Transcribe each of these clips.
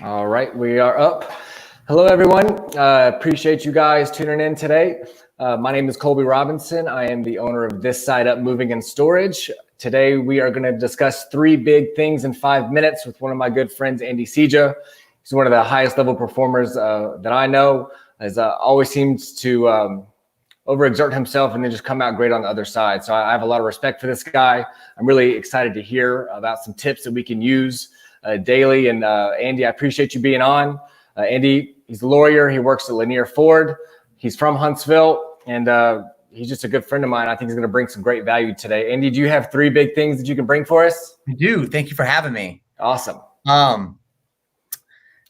All right, we are up. Hello, everyone. Appreciate you guys tuning in today. My name is Colby Robinson. I am the owner of This Side Up Moving and Storage. Today, we are going to discuss 3 big things in 5 minutes with one of my good friends, Andy Sieja. He's one of the highest level performers that I know. As always seems to overexert himself and then just come out great on the other side. So I have a lot of respect for this guy. I'm really excited to hear about some tips that we can use daily. And Andy, I appreciate you being on. Andy, he's a lawyer. He works at Lanier Ford. He's from Huntsville, and he's just a good friend of mine. I think he's going to bring some great value today. Andy, do you have 3 big things that you can bring for us? I do. Thank you for having me. Awesome.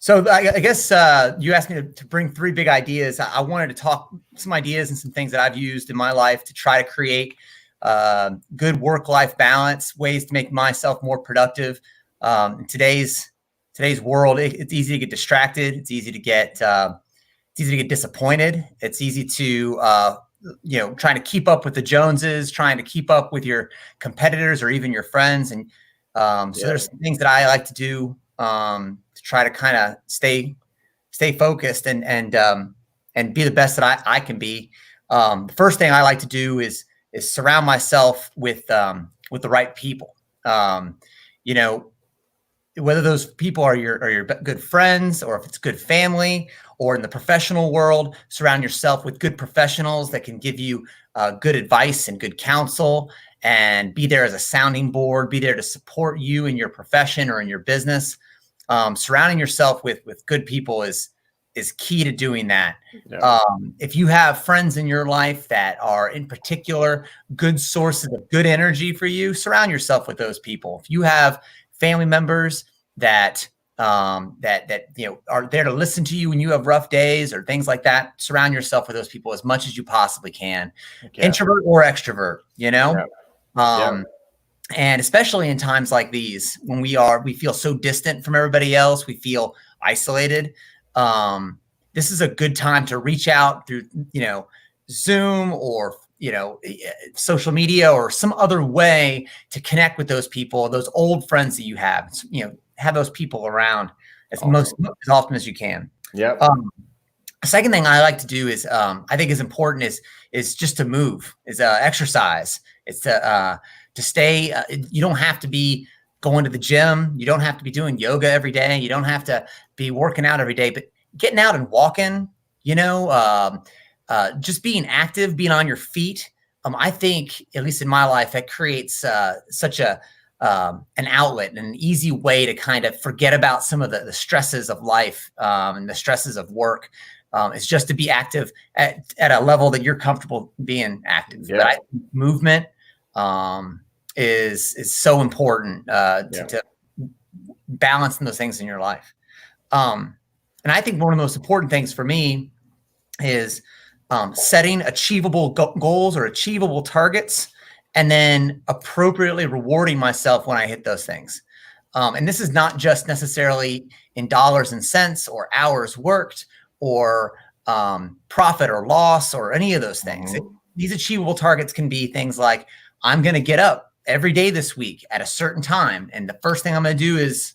So I guess you asked me to bring 3 big ideas. I wanted to talk some ideas and some things that I've used in my life to try to create good work-life balance, ways to make myself more productive. In today's world, it's easy to get distracted. It's easy to get disappointed. It's easy to trying to keep up with the Joneses, trying to keep up with your competitors or even your friends. And so there's some things that I like to do to try to kind of stay focused and be the best that I can be. The first thing I like to do is surround myself with the right people. Whether those people are your good friends, or if it's good family, or in the professional world, surround yourself with good professionals that can give you good advice and good counsel, and be there as a sounding board, be there to support you in your profession or in your business. Surrounding yourself with good people is key to doing that. Yeah. If you have friends in your life that are in particular good sources of good energy for you, surround yourself with those people. If you have family members that are there to listen to you when you have rough days or things like that, surround yourself with those people as much as you possibly can. Okay. Introvert or extrovert, Yeah. And especially in times like these, when we feel so distant from everybody else, we feel isolated. This is a good time to reach out through, Zoom or, social media or some other way to connect with those people, those old friends that you have, have those people around as often as you can. Yeah. The second thing I like to do is, I think is important is just to move, is exercise. It's to stay, you don't have to be going to the gym. You don't have to be doing yoga every day. You don't have to be working out every day, but getting out and walking, just being active, being on your feet. I think, at least in my life, that creates such an outlet and an easy way to kind of forget about some of the stresses of life and the stresses of work. It's just to be active at a level that you're comfortable being active. Yeah. But I think movement is so important to balancing those things in your life. And I think one of the most important things for me is setting achievable goals or achievable targets, and then appropriately rewarding myself when I hit those things. And this is not just necessarily in dollars and cents or hours worked or profit or loss or any of those things. These achievable targets can be things like, I'm going to get up every day this week at a certain time, and the first thing I'm going to do is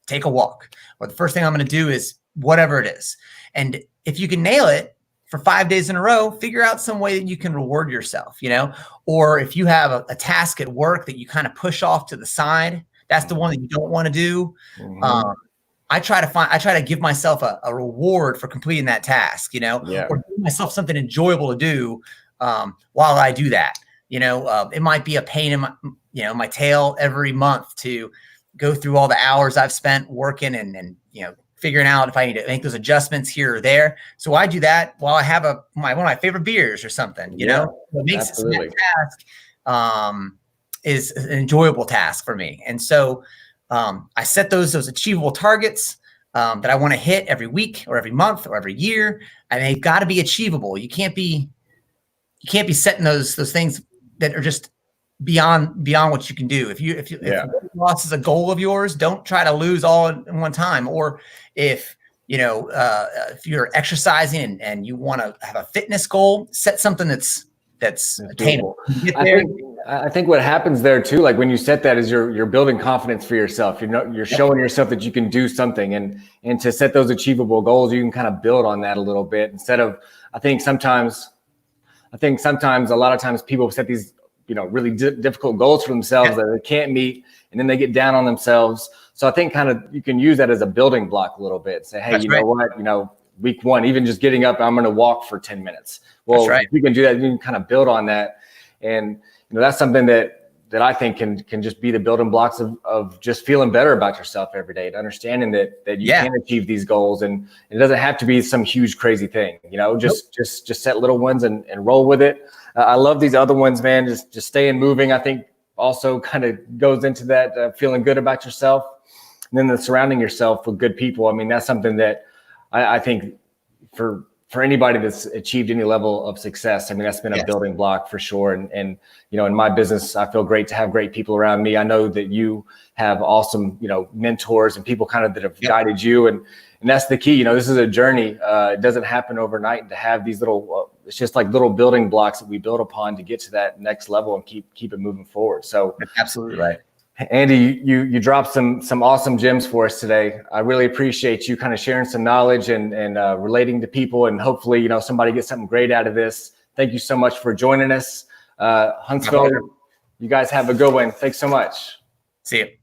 take a walk, or the first thing I'm going to do is whatever it is. And if you can nail it for 5 days in a row, figure out some way that you can reward yourself, or if you have a task at work that you kind of push off to the side, that's the one that you don't want to do. I try to give myself a reward for completing that task, or give myself something enjoyable to do while I do that. It might be a pain in my tail every month to go through all the hours I've spent working and figuring out if I need to make those adjustments here or there. So I do that while I have one of my favorite beers or something, It makes that task is an enjoyable task for me. And so I set those achievable targets that I want to hit every week or every month or every year, and they've got to be achievable. You can't be setting those things that are just beyond what you can do. If loss is a goal of yours, don't try to lose all in one time. Or if you're exercising and you want to have a fitness goal, set something that's that's attainable. I think what happens there too, like when you set that, is you're building confidence for yourself. You're showing yourself that you can do something, and to set those achievable goals, you can kind of build on that a little bit instead of. I think sometimes a lot of times people set these really difficult goals for themselves that they can't meet, and then they get down on themselves. So I think kind of you can use that as a building block a little bit. Say, hey, know what, week one, even just getting up, I'm going to walk for 10 minutes. Well, if you can do that, you can kind of build on that. And that's something that I think can just be the building blocks of just feeling better about yourself every day, and understanding that you can achieve these goals, and it doesn't have to be some huge crazy thing. Just set little ones and roll with it. I love these other ones, man. Just staying moving, I think, also kind of goes into that feeling good about yourself, and then the surrounding yourself with good people. I mean, that's something that I think for anybody that's achieved any level of success, I mean, that's been a building block for sure. And in my business, I feel great to have great people around me. I know that you have awesome, mentors and people kind of that have guided you. And that's the key. This is a journey. It doesn't happen overnight. And to have these little, it's just like little building blocks that we build upon to get to that next level and keep it moving forward. So absolutely right. Andy, you dropped some awesome gems for us today. I really appreciate you kind of sharing some knowledge and relating to people, and hopefully, somebody gets something great out of this. Thank you so much for joining us. Huntsville, you guys have a good one. Thanks so much. See you.